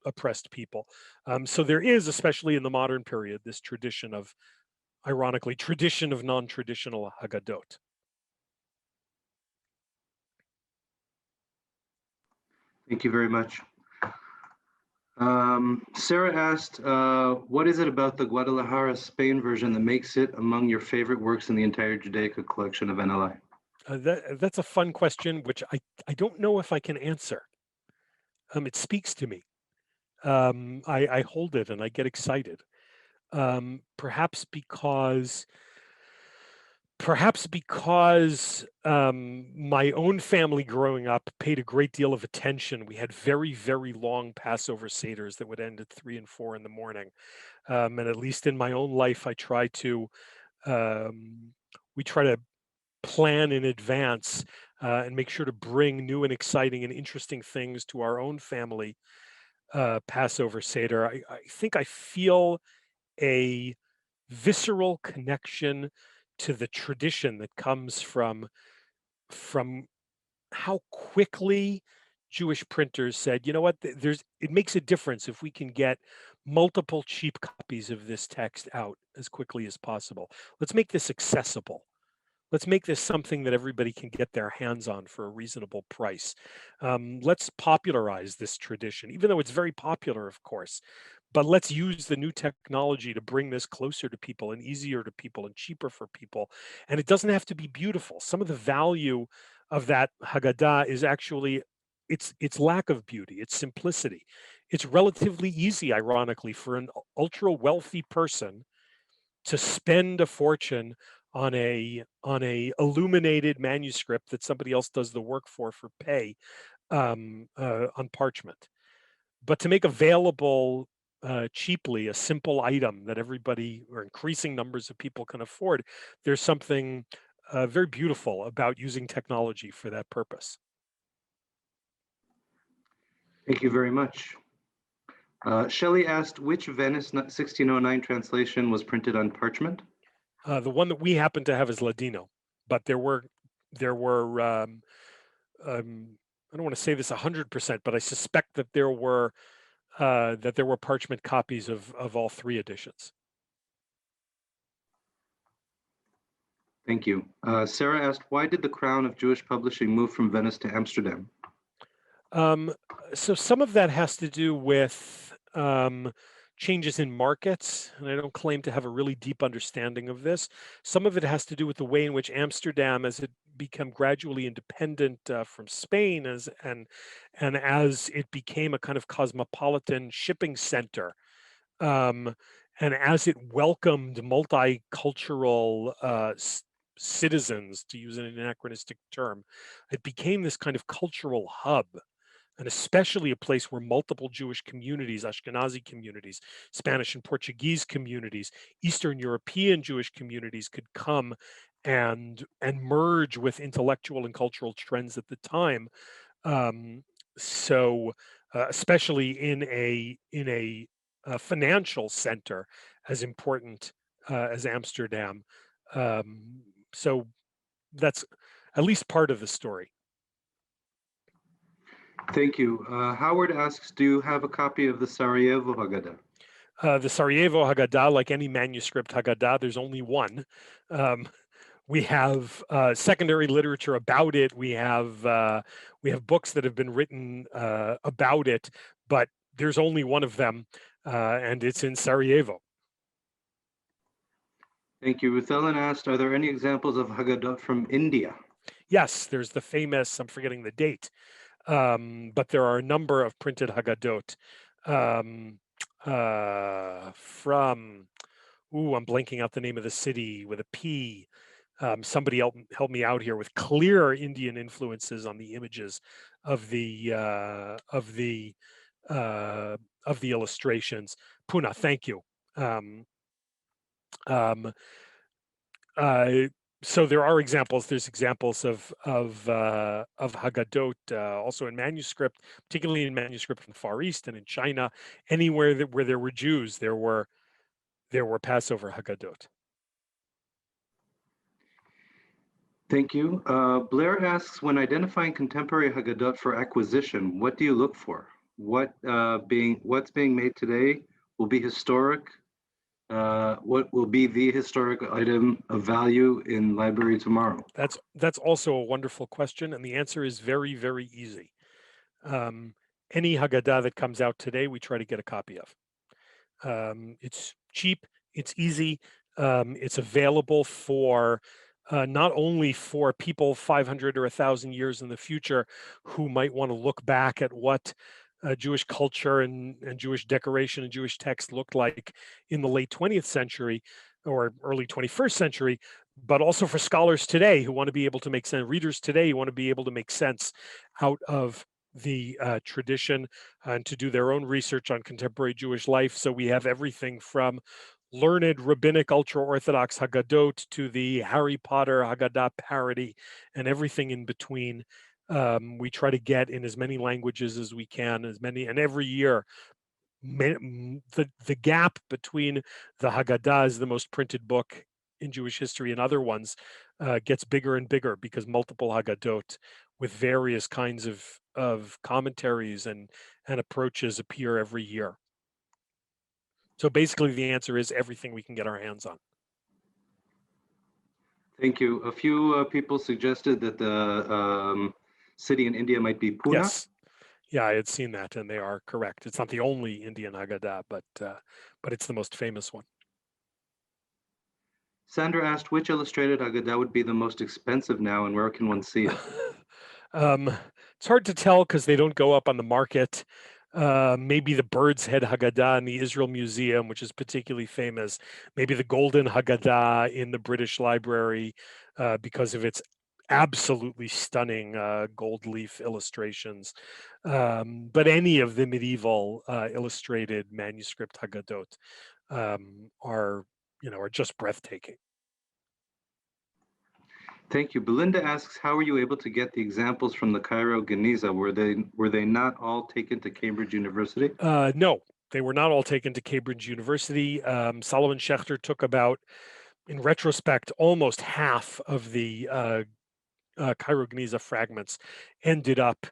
oppressed people. So there is, especially in the modern period, this tradition of, ironically, tradition of non-traditional Haggadot. Thank you very much. Sarah asked, what is it about the Guadalajara, Spain version that makes it among your favorite works in the entire Judaica collection of NLI? That's a fun question, which I don't know if I can answer. It speaks to me. I hold it and I get excited. Perhaps because my own family growing up paid a great deal of attention. We had very, very long Passover Seders that would end at 3 and 4 in the morning. And at least in my own life, um, we try to plan in advance and make sure to bring new and exciting and interesting things to our own family Passover Seder. I think I feel a visceral connection to the tradition that comes from how quickly Jewish printers said, you know what, it makes a difference if we can get multiple cheap copies of this text out as quickly as possible. Let's make this accessible. Let's make this something that everybody can get their hands on for a reasonable price. Let's popularize this tradition, even though it's very popular, of course. But let's use the new technology to bring this closer to people and easier to people and cheaper for people. And it doesn't have to be beautiful. Some of the value of that Haggadah is actually its lack of beauty, its simplicity. It's relatively easy, ironically, for an ultra wealthy person to spend a fortune on a illuminated manuscript that somebody else does the work for pay on parchment, but to make available cheaply a simple item that everybody or increasing numbers of people can afford, there's something very beautiful about using technology for that purpose. Thank you very much. Shelley asked, which Venice 1609 translation was printed on parchment? The one that we happen to have is Ladino, but there were I don't want to say this 100%, but I suspect that there were parchment copies of all three editions. Thank you. Sarah asked, why did the crown of Jewish publishing move from Venice to Amsterdam? So some of that has to do with changes in markets, and I don't claim to have a really deep understanding of this. Some of it has to do with the way in which Amsterdam, as it became gradually independent from Spain, and as it became a kind of cosmopolitan shipping center, um, and as it welcomed multicultural citizens, to use an anachronistic term, it became this kind of cultural hub, and especially a place where multiple Jewish communities, Ashkenazi communities, Spanish and Portuguese communities, Eastern European Jewish communities could come and merge with intellectual and cultural trends at the time. Um, so, especially in a financial center as important as Amsterdam. So that's at least part of the story. Thank you. Howard asks, do you have a copy of the Sarajevo Haggadah? The Sarajevo Haggadah, like any manuscript Haggadah, there's only one. Um, we have secondary literature about it. We have books that have been written about it, but there's only one of them, and it's in Sarajevo. Thank you. Ruth Ellen asked, are there any examples of Haggadah from India? Yes, there's the famous, I'm forgetting the date, but there are a number of printed Haggadot um, from, I'm blanking out the name of the city with a P. Somebody help me out here with clear Indian influences on the images of the uh, of the of the illustrations. Pune, thank you. Um, um, uh, so there are examples. There's examples of Haggadot also in manuscript, particularly in manuscript in the Far East and in China. Anywhere where there were Jews, there were Passover Haggadot. Thank you. Blair asks, when identifying contemporary Haggadot for acquisition, what do you look for? What's being made today will be historic. What will be the historic item of value in library tomorrow? That's also a wonderful question, and the answer is very, very easy. Any Haggadah that comes out today, we try to get a copy of. It's cheap, it's easy, it's available for not only for people 500 or 1,000 years in the future who might want to look back at what Jewish culture and Jewish decoration and Jewish text looked like in the late 20th century or early 21st century, but also for scholars today who want to be able to make sense, readers today who want to be able to make sense out of the tradition and to do their own research on contemporary Jewish life. So we have everything from learned rabbinic ultra-Orthodox Haggadot to the Harry Potter Haggadah parody and everything in between. We try to get in as many languages as we can, and every year the gap between the Haggadah, the most printed book in Jewish history, and other ones gets bigger and bigger because multiple Haggadot with various kinds of commentaries and approaches appear every year. So basically, the answer is everything we can get our hands on. Thank you. A few people suggested that the city in India might be Pune. Yes. Yeah, I had seen that, and they are correct. It's not the only Indian Haggadah, but it's the most famous one. Sandra asked which illustrated Haggadah would be the most expensive now, and where can one see it? It's hard to tell because they don't go up on the market. Maybe the Bird's Head Haggadah in the Israel Museum, which is particularly famous. Maybe the Golden Haggadah in the British Library because of its absolutely stunning gold leaf illustrations. But any of the medieval illustrated manuscript Haggadot are just breathtaking. Thank you. Belinda asks, how were you able to get the examples from the Cairo Geniza? Were they not all taken to Cambridge University? No, they were not all taken to Cambridge University. Solomon Schechter took about, in retrospect, almost half of the Cairo Geniza fragments ended up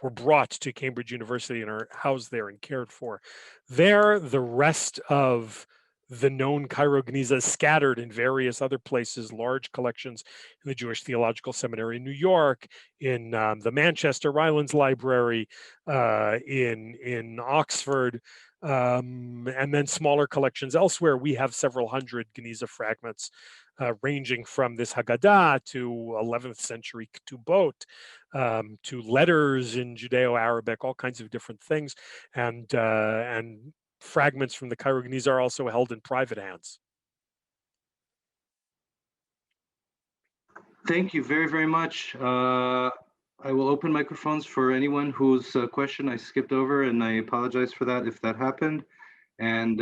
were brought to Cambridge University and are housed there and cared for. There, the rest of the known Cairo Geniza is scattered in various other places, large collections in the Jewish Theological Seminary in New York, in the Manchester Rylands Library, in Oxford, and then smaller collections elsewhere. We have several hundred Geniza fragments ranging from this Haggadah to 11th century Ketubot, to letters in Judeo-Arabic, all kinds of different things, and fragments from the Cairo Geniza are also held in private hands. Thank you very, very much. I will open microphones for anyone whose question I skipped over, and I apologize for that if that happened. And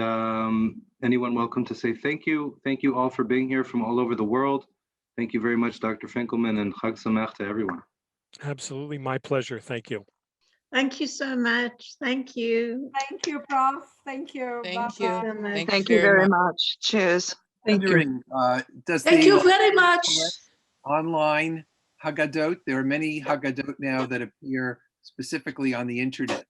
anyone welcome to say thank you. Thank you all for being here from all over the world. Thank you very much, Dr. Finkelman, and Chag Sameach to everyone. Absolutely, my pleasure. Thank you. Thank you so much. Thank you. Thank you, Prof. Thank you. Thank Bye-bye. you. Thank you very much. Cheers. Thank you. Does Thank the you very much. online Haggadot, there are many Haggadot now that appear specifically on the internet.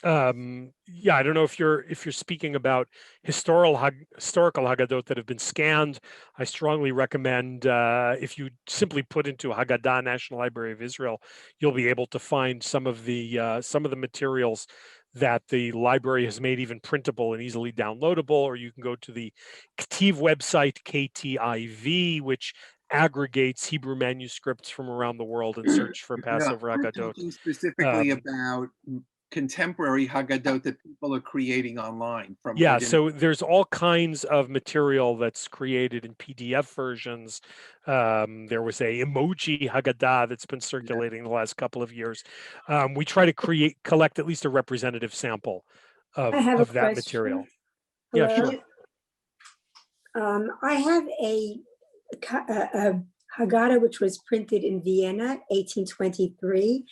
Yeah, I don't know if you're speaking about historical Haggadot that have been scanned. I strongly recommend if you simply put into Haggadah National Library of Israel, you'll be able to find some of the materials that the library has made even printable and easily downloadable. Or you can go to the KTIV website, KTIV, which aggregates Hebrew manuscripts from around the world and search for Passover I'm Haggadot. talking specifically about contemporary Haggadot that people are creating online. So there's all kinds of material that's created in PDF versions. There was a emoji Haggadah that's been circulating the last couple of years. We try to collect at least a representative sample of, I have a that question. material. Yeah, Hello? sure. I have a Haggadah which was printed in Vienna, 1823,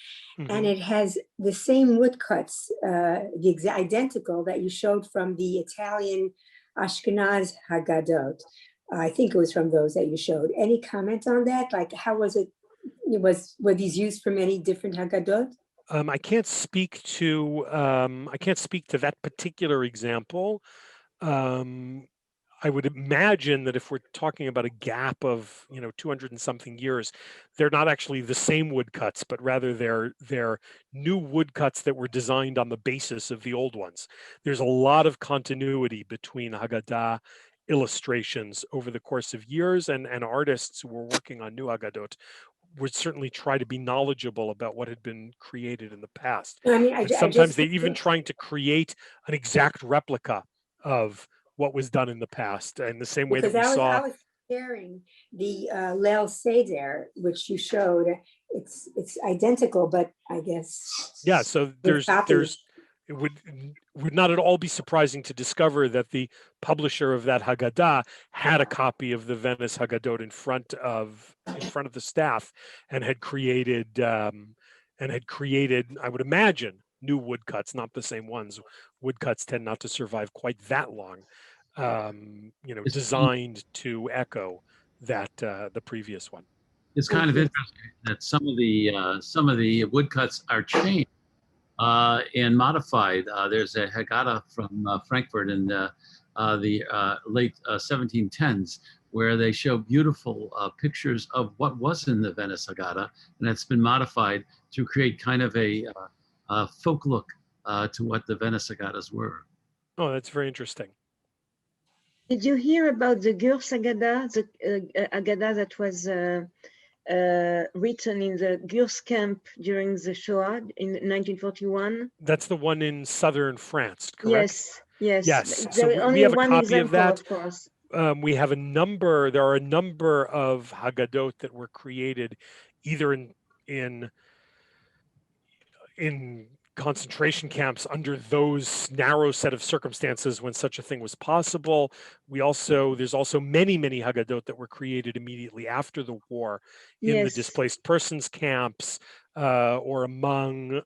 and it has the same woodcuts, identical that you showed from the Italian Ashkenaz Haggadot. I think it was from those that you showed. Any comment on that? Like, how was it? Were these used for many different Haggadot? I can't speak to that particular example. I would imagine that if we're talking about a gap of 200 and something years, they're not actually the same woodcuts, but rather they're new woodcuts that were designed on the basis of the old ones. There's a lot of continuity between Haggadah illustrations over the course of years, and artists who were working on new Haggadot would certainly try to be knowledgeable about what had been created in the past. I mean, And sometimes they're even trying to create an exact replica of what was done in the past, in the same way that we saw. I was comparing the Leil Seder, which you showed. It's identical, but I guess. Yeah, so it would not at all be surprising to discover that the publisher of that Haggadah had a copy of the Venice Haggadot in front of the staff, and had created, I would imagine, new woodcuts, not the same ones. Woodcuts tend not to survive quite that long, designed to echo that the previous one. It's kind of interesting that some of the woodcuts are changed and modified. There's a Haggadah from Frankfurt in the late 1710s where they show beautiful pictures of what was in the Venice Haggadah, and it's been modified to create kind of a folk look to what the Venice Haggadahs were. Oh, that's very interesting. Did you hear about the Gurs Haggadah, the Haggadah that was written in the Gurs camp during the Shoah in 1941? That's the one in southern France, correct? Yes. So we have a copy of that. Of course. We have there are a number of Haggadot that were created either in concentration camps under those narrow set of circumstances when such a thing was possible. There's also many Haggadot that were created immediately after the war in the displaced persons camps, or among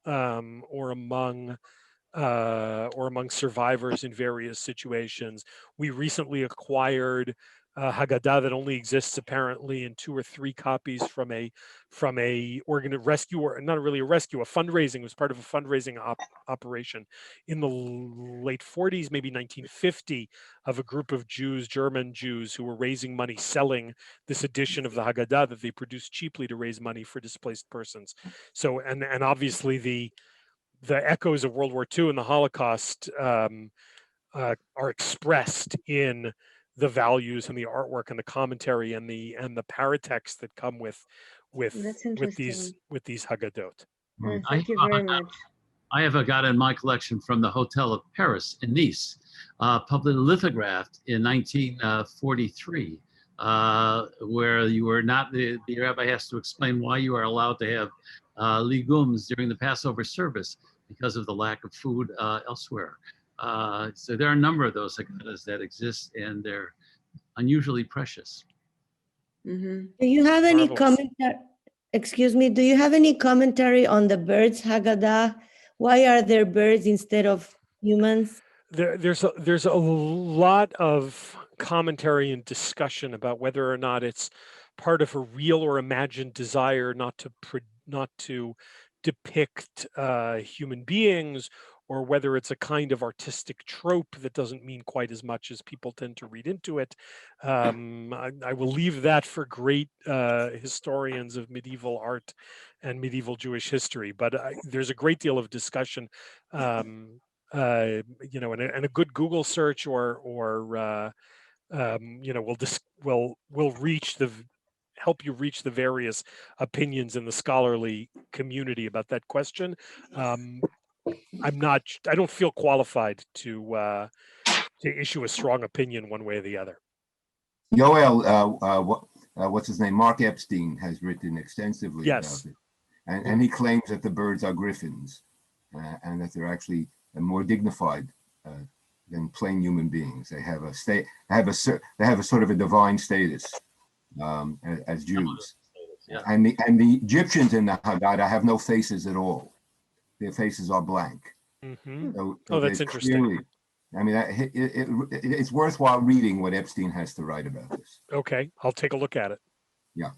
survivors in various situations. We recently acquired Haggadah that only exists apparently in 2 or 3 copies from a rescue, or not really a rescue, a fundraising. It was part of a fundraising operation in the late 40s, maybe 1950, of a group of Jews, German Jews, who were raising money, selling this edition of the Haggadah that they produced cheaply to raise money for displaced persons. So, and obviously the echoes of World War II and the Holocaust are expressed in the values and the artwork and the commentary and the paratext that come with these Haggadot. Thank you very much. I have a Haggadah in my collection from the Hotel of Paris in Nice, published lithographed in 1943, where you were not, the rabbi has to explain why you are allowed to have legumes during the Passover service because of the lack of food elsewhere. So there are a number of those Haggadahs that exist, and they're unusually precious. Mm-hmm. Do you have any commentary? Excuse me. Do you have any commentary on the birds Haggadah? Why are there birds instead of humans? There's a lot of commentary and discussion about whether or not it's part of a real or imagined desire not to depict human beings, or whether it's a kind of artistic trope that doesn't mean quite as much as people tend to read into it. I will leave that for great historians of medieval art and medieval Jewish history, but there's a great deal of discussion, and a good Google search will help you reach the various opinions in the scholarly community about that question. I don't feel qualified to issue a strong opinion one way or the other. Yoel, what's his name? Mark Epstein has written extensively about it. And he claims that the birds are griffins, and that they're actually more dignified than plain human beings. They have a state. They have a sort of a divine status as Jews. Yeah. And the Egyptians in the Haggadah have no faces at all. Their faces are blank. Mhm. So Oh, that's there's interesting. clearly, I mean, it's worthwhile reading what Epstein has to write about this. Okay, I'll take a look at it. Yeah.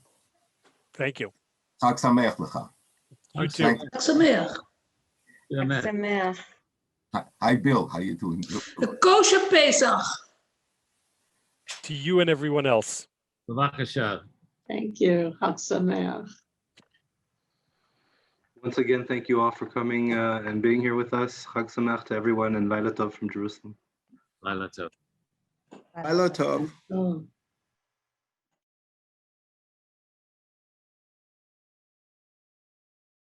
Thank you. Chag Sameach Lecha. You too. Thank- Sameach. Yeah, man. Sameach. Hi, Bill. How you doing? Kosher Pesach. To you and everyone else. Bavakasha. Thank you. Chag Sameach. Once again, thank you all for coming and being here with us. Chag Sameach to everyone and Laila Tov from Jerusalem. Laila Tov. Laila Tov. Oh.